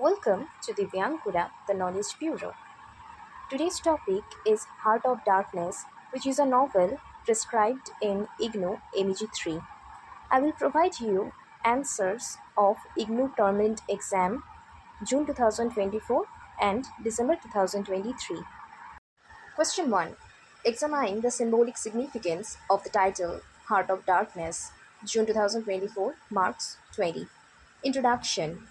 Welcome to Divyankura, the Knowledge Bureau. Today's topic is Heart of Darkness, which is a novel prescribed in IGNOU MEG-3. I will provide you answers of IGNOU Tournament exam June 2024 and December 2023. Question 1. Examine the symbolic significance of the title Heart of Darkness, June 2024, marks 20. Introduction.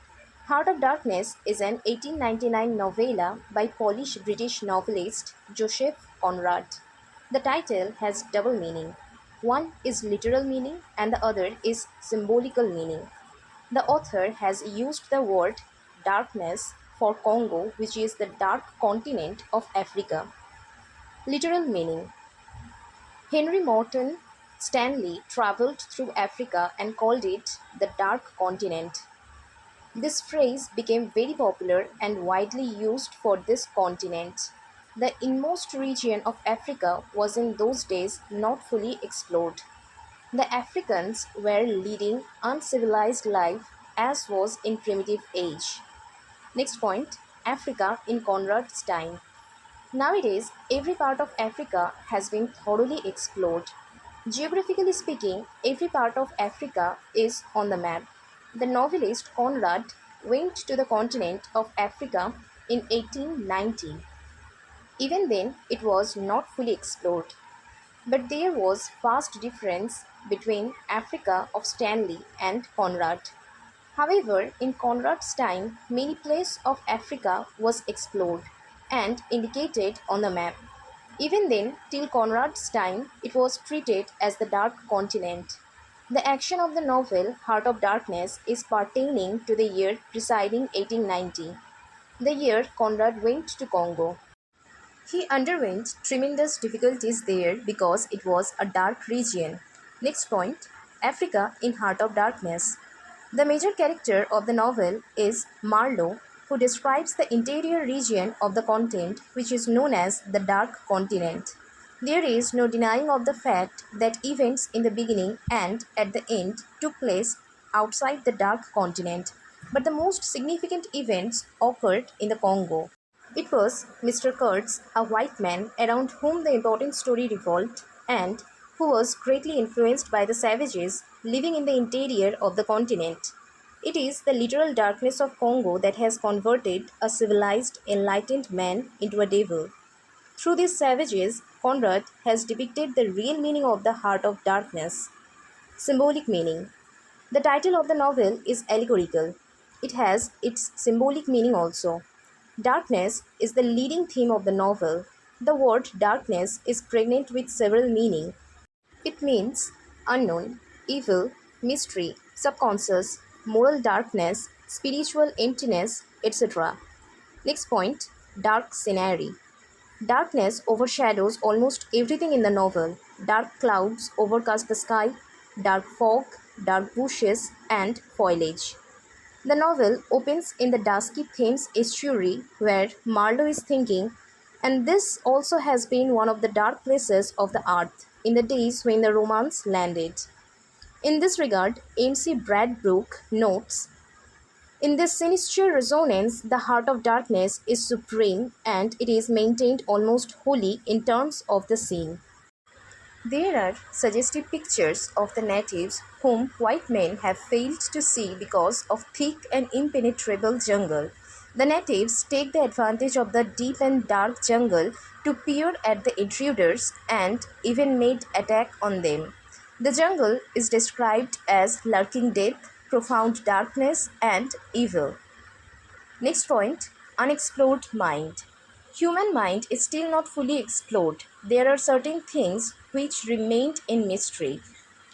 Heart of Darkness is an 1899 novella by Polish-British novelist Joseph Conrad. The title has double meaning. One is literal meaning and the other is symbolical meaning. The author has used the word darkness for Congo, which is the dark continent of Africa. Literal meaning. Henry Morton Stanley traveled through Africa and called it the Dark Continent. This phrase became very popular and widely used for this continent. The inmost region of Africa was in those days not fully explored. The Africans were leading uncivilized life as was in primitive age. Next point, Africa in Conrad's time. Nowadays, every part of Africa has been thoroughly explored. Geographically speaking, every part of Africa is on the map. The novelist Conrad went to the continent of Africa in 1890. Even then, it was not fully explored. But there was vast difference between Africa of Stanley and Conrad. However, in Conrad's time, many places of Africa was explored and indicated on the map. Even then, till Conrad's time, it was treated as the Dark Continent. The action of the novel Heart of Darkness is pertaining to the year preceding 1890, the year Conrad went to Congo. He underwent tremendous difficulties there because it was a dark region. Next point, Africa in Heart of Darkness. The major character of the novel is Marlowe, who describes the interior region of the continent, which is known as the Dark Continent. There is no denying of the fact that events in the beginning and at the end took place outside the Dark Continent, but the most significant events occurred in the Congo. It was Mr. Kurtz, a white man around whom the important story revolved and who was greatly influenced by the savages living in the interior of the continent. It is the literal darkness of Congo that has converted a civilized, enlightened man into a devil. Through these savages, Conrad has depicted the real meaning of the heart of darkness. Symbolic meaning. The title of the novel is allegorical. It has its symbolic meaning also. Darkness is the leading theme of the novel. The word darkness is pregnant with several meanings. It means unknown, evil, mystery, subconscious, moral darkness, spiritual emptiness, etc. Next point, dark scenery. Darkness overshadows almost everything in the novel. Dark clouds overcast the sky, dark fog, dark bushes, and foliage. The novel opens in the dusky Thames estuary where Marlowe is thinking, and this also has been one of the dark places of the earth in the days when the Romans landed. In this regard, M.C. Bradbrook notes, in this sinister resonance, the heart of darkness is supreme and it is maintained almost wholly in terms of the scene. There are suggestive pictures of the natives whom white men have failed to see because of thick and impenetrable jungle. The natives take the advantage of the deep and dark jungle to peer at the intruders and even made attack on them. The jungle is described as lurking death, profound darkness, and evil. Next point, unexplored mind. Human mind is still not fully explored. There are certain things which remained in mystery.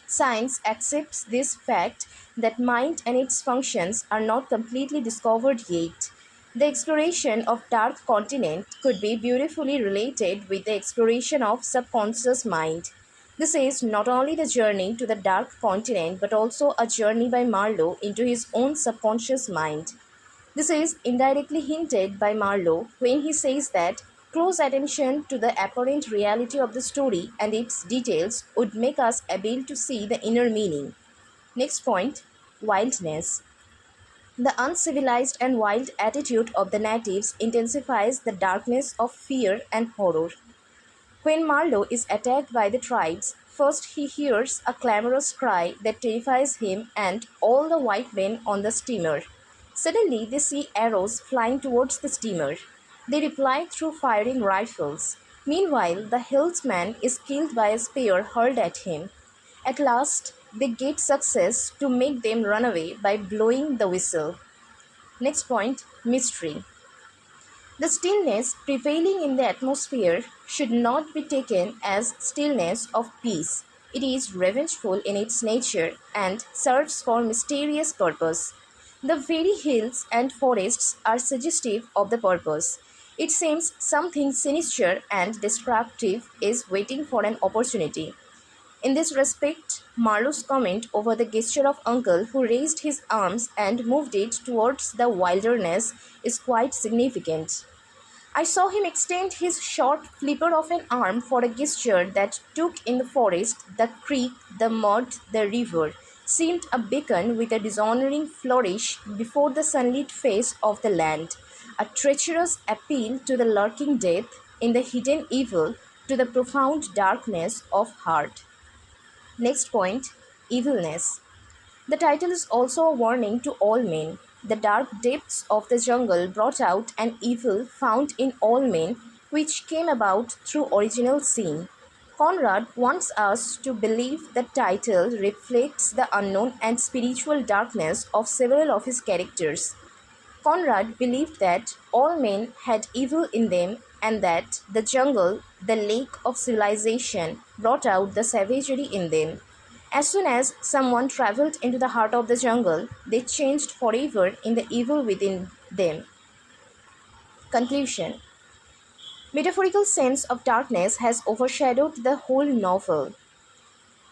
Science accepts this fact that mind and its functions are not completely discovered yet. The exploration of dark continent could be beautifully related with the exploration of subconscious mind. This is not only the journey to the dark continent but also a journey by Marlowe into his own subconscious mind. This is indirectly hinted by Marlowe when he says that close attention to the apparent reality of the story and its details would make us able to see the inner meaning. Next point, wildness. The uncivilized and wild attitude of the natives intensifies the darkness of fear and horror. When Marlowe is attacked by the tribes, first he hears a clamorous cry that terrifies him and all the white men on the steamer. Suddenly, they see arrows flying towards the steamer. They reply through firing rifles. Meanwhile, the helmsman is killed by a spear hurled at him. At last, they get success to make them run away by blowing the whistle. Next point, mystery. The stillness prevailing in the atmosphere should not be taken as stillness of peace. It is revengeful in its nature and serves for mysterious purpose. The very hills and forests are suggestive of the purpose. It seems something sinister and destructive is waiting for an opportunity. In this respect, Marlowe's comment over the gesture of uncle who raised his arms and moved it towards the wilderness is quite significant. I saw him extend his short flipper of an arm for a gesture that took in the forest, the creek, the mud, the river, seemed a beacon with a dishonoring flourish before the sunlit face of the land, a treacherous appeal to the lurking death in the hidden evil, to the profound darkness of heart. Next point, evilness. The title is also a warning to all men. The dark depths of the jungle brought out an evil found in all men, which came about through original sin. Conrad wants us to believe the title reflects the unknown and spiritual darkness of several of his characters. Conrad believed that all men had evil in them and that the jungle, the lake of civilization, brought out the savagery in them. As soon as someone traveled into the heart of the jungle, they changed forever in the evil within them. Conclusion. Metaphorical sense of darkness has overshadowed the whole novel.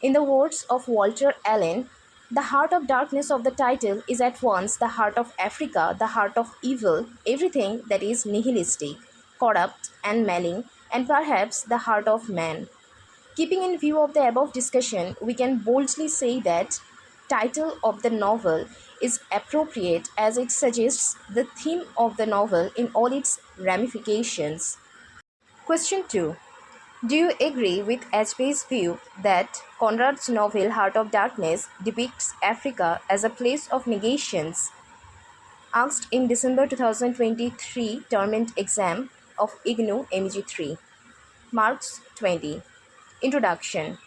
In the words of Walter Allen, the heart of darkness of the title is at once the heart of Africa, the heart of evil, everything that is nihilistic, corrupt, and malign, and perhaps the heart of man. Keeping in view of the above discussion, we can boldly say that title of the novel is appropriate as it suggests the theme of the novel in all its ramifications. Question 2. Do you agree with H.P.'s view that Conrad's novel Heart of Darkness depicts Africa as a place of negations? Asked in December 2023 term exam of IGNOU MEG-3. Marks 20. Introduction.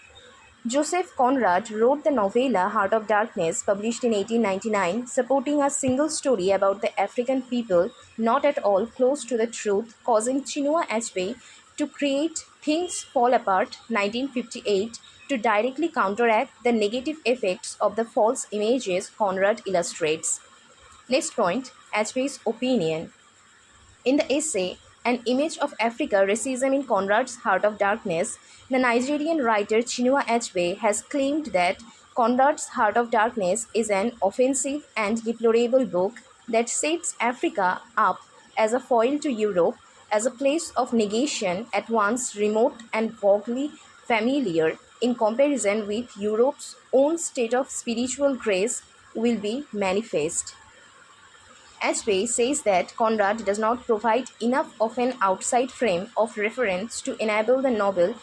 Joseph Conrad wrote the novella Heart of Darkness, published in 1899, supporting a single story about the African people not at all close to the truth, causing Chinua Achebe to create Things Fall Apart 1958 to directly counteract the negative effects of the false images Conrad illustrates. Next point, Achebe's opinion. In the essay, An Image of Africa, Racism in Conrad's Heart of Darkness, the Nigerian writer Chinua Achebe has claimed that Conrad's Heart of Darkness is an offensive and deplorable book that sets Africa up as a foil to Europe, as a place of negation at once remote and vaguely familiar in comparison with Europe's own state of spiritual grace will be manifest. Ashby says that Conrad does not provide enough of an outside frame of reference to enable the novel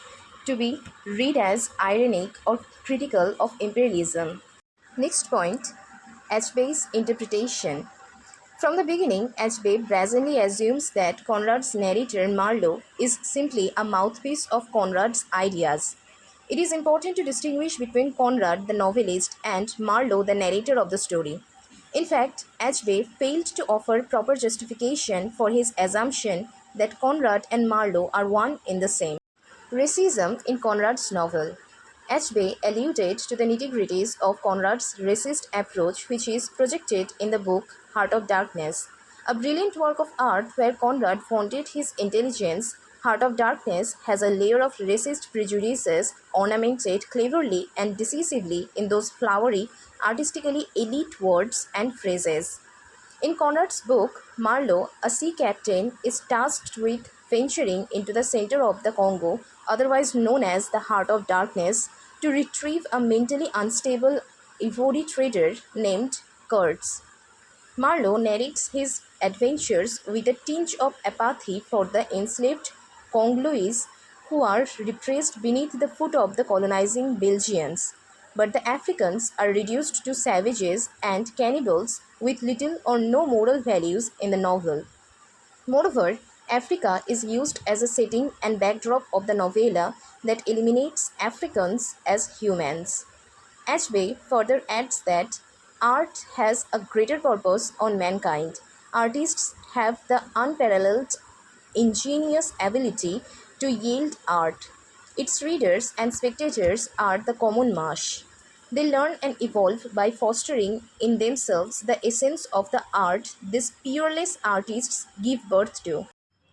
to be read as ironic or critical of imperialism. Next point, Ashby's interpretation. From the beginning, Ashby brazenly assumes that Conrad's narrator Marlowe is simply a mouthpiece of Conrad's ideas. It is important to distinguish between Conrad, the novelist, and Marlowe, the narrator of the story. In fact, Ashby failed to offer proper justification for his assumption that Conrad and Marlowe are one in the same. Racism in Conrad's novel. Ashby alluded to the nitty-gritties of Conrad's racist approach, which is projected in the book Heart of Darkness, a brilliant work of art where Conrad vaunted his intelligence. Heart of Darkness has a layer of racist prejudices ornamented cleverly and decisively in those flowery, artistically elite words and phrases. In Conrad's book, Marlowe, a sea captain, is tasked with venturing into the center of the Congo, otherwise known as the Heart of Darkness, to retrieve a mentally unstable ivory trader named Kurtz. Marlowe narrates his adventures with a tinge of apathy for the enslaved Congolese who are repressed beneath the foot of the colonizing Belgians. But the Africans are reduced to savages and cannibals with little or no moral values in the novel. Moreover, Africa is used as a setting and backdrop of the novella that eliminates Africans as humans. Ashby further adds that art has a greater purpose on mankind. Artists have the unparalleled, ingenious ability to yield art. Its readers and spectators are the common mass. They learn and evolve by fostering in themselves the essence of the art these peerless artists give birth to.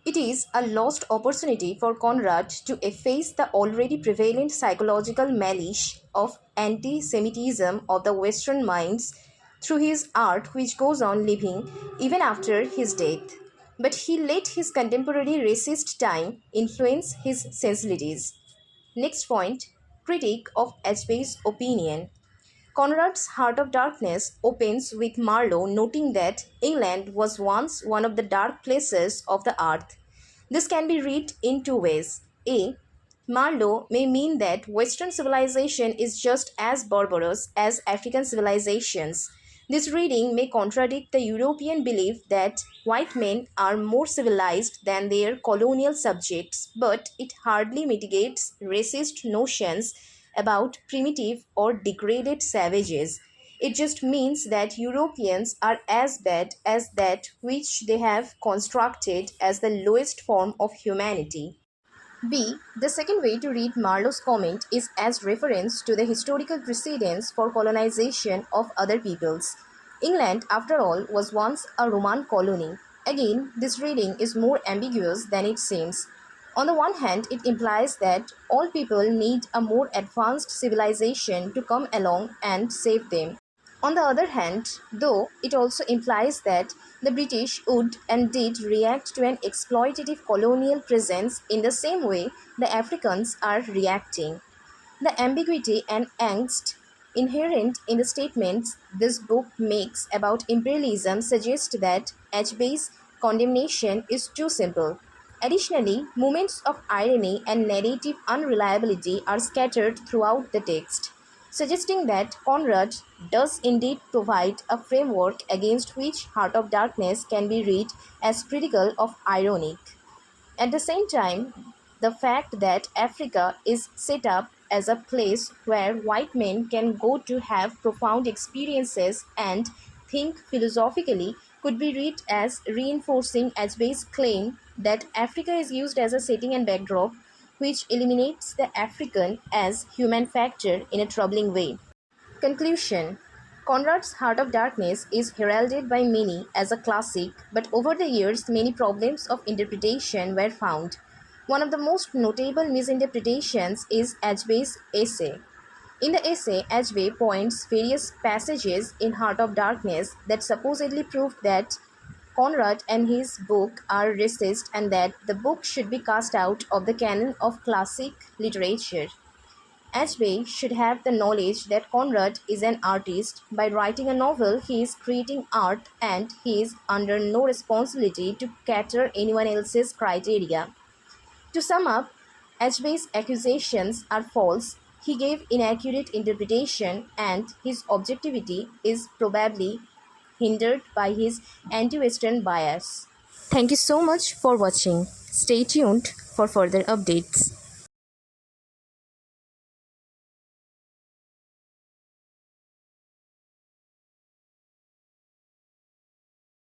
It is a lost opportunity for Conrad to efface the already prevalent psychological malice of anti Semitism of the Western minds through his art, which goes on living even after his death. But he let his contemporary racist time influence his sensibilities. Next point, critique of Ashby's opinion. Conrad's Heart of Darkness opens with Marlowe noting that England was once one of the dark places of the earth. This can be read in two ways. A. Marlowe may mean that Western civilization is just as barbarous as African civilizations. This reading may contradict the European belief that white men are more civilized than their colonial subjects, but it hardly mitigates racist notions about primitive or degraded savages. It just means that Europeans are as bad as that which they have constructed as the lowest form of humanity. B. The second way to read Marlowe's comment is as reference to the historical precedents for colonization of other peoples. England, after all, was once a Roman colony. Again, this reading is more ambiguous than it seems. On the one hand, it implies that all people need a more advanced civilization to come along and save them. On the other hand, though, it also implies that the British would and did react to an exploitative colonial presence in the same way the Africans are reacting. The ambiguity and angst inherent in the statements this book makes about imperialism suggest that Ashby's condemnation is too simple. Additionally, moments of irony and narrative unreliability are scattered throughout the text, suggesting that Conrad does indeed provide a framework against which Heart of Darkness can be read as critical of ironic. At the same time, the fact that Africa is set up as a place where white men can go to have profound experiences and think philosophically could be read as reinforcing Ashby's claim that Africa is used as a setting and backdrop, which eliminates the African as human factor in a troubling way. Conclusion. Conrad's Heart of Darkness is heralded by many as a classic, but over the years many problems of interpretation were found. One of the most notable misinterpretations is Ashby's essay. In the essay, Ashby points various passages in Heart of Darkness that supposedly prove that Conrad and his book are racist and that the book should be cast out of the canon of classic literature. Ashby should have the knowledge that Conrad is an artist. By writing a novel, he is creating art and he is under no responsibility to cater anyone else's criteria. To sum up, Ashby's accusations are false. He gave inaccurate interpretation and his objectivity is probably hindered by his anti-Western bias. Thank you so much for watching. Stay tuned for further updates.